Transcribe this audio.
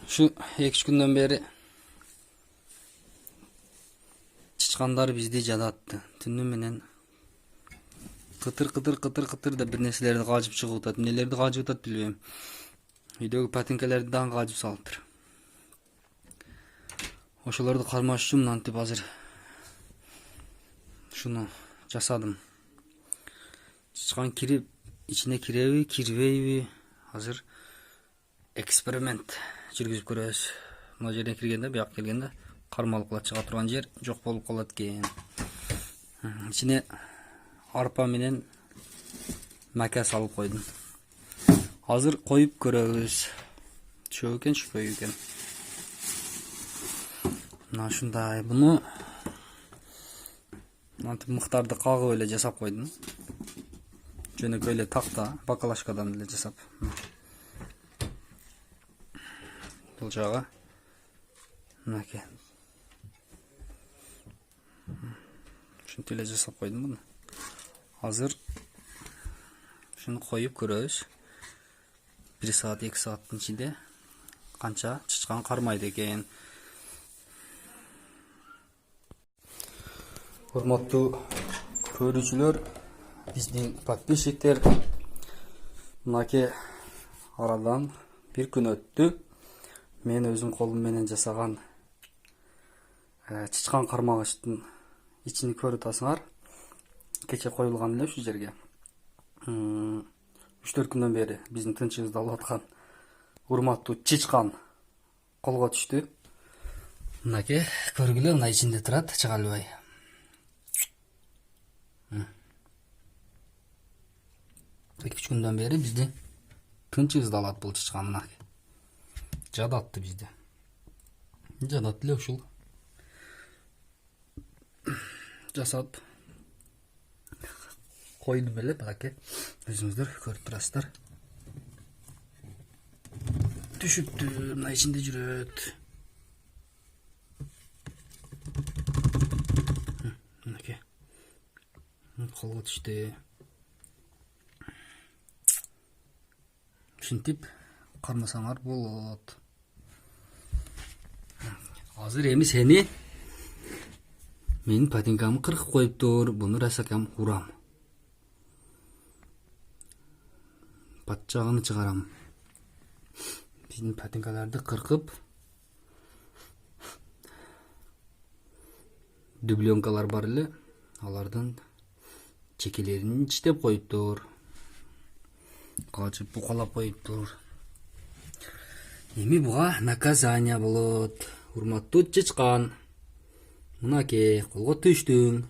Şu 2-3 günden beri çıçkanlar bizde jadattı. Tünü menen kıtır da bir nerselerdi kaçıp çıkıp atат. Nelerdi kaçıp atat bilbeyim. Videoga patinkelerdi dan kaçıp salıptır. Oşolарды кармаш үчүн мынтип азыр шуну жасадым. Чычкан кирип, ичине киреби, кирбейби? Азыр эксперимент жүргүзүп көрөбүз. Мына жерден киргенде, бияк келгенде кармалыкла чыга турган жер жок болуп калат экен. Ичине арпа менен мака салып койдум. Азыр коюп көрөбүз. Түшөбү экен, түшпөйбү экен. Мына ушундай, буну мынтип мыктарды кагып эле жасап койдум. Жөнөкөй эле такта, бакалашкадан эле жасап. Бул жагы мынакей. Ушинтип эле жасап койдум буну. Азыр ушуну коюп көрөбүз. 1 саат, 2 сааттын ичинде канча чычкан кармайт экен. Урматтуу көрүүчүлөр, биздин подписчиктер, мынакей арадан 1 күн өттү. Мен өзүм колум менен жасаган чычкан кармагычтын ичини көрүп атасыңар. Кече коюлган эле ушу жерге. 3-4 күндөн бери биздин тынчыбызды алып аткан урматтуу чычкан колго түштү. Мынакей көргүлө, мына ичинде турат, чыга албай. Iki günden beri bizde tınçız dalat bul çıçkanına. Jadattı bizde. Jadattı uşul. Jasap koydum böyle bak. Özünüzдөр көрүп турасыздар. Düşüptü, мына içinde жүрөт. Мынакей. Колго түштү. Ушинтип кармасаңар болот. Азыр эми сени менин патинкамды кыркып коюптур. Буну расакам урам. Патчагын чыгарам. Биздин патинкаларды кыркып, дубленкалар бар эле, алардын чекелерин чиштеп коюптур. Качып букалап коюптур. Эми буга наказание болот. Урматтуу чычкан. Мынакей колго түштүң.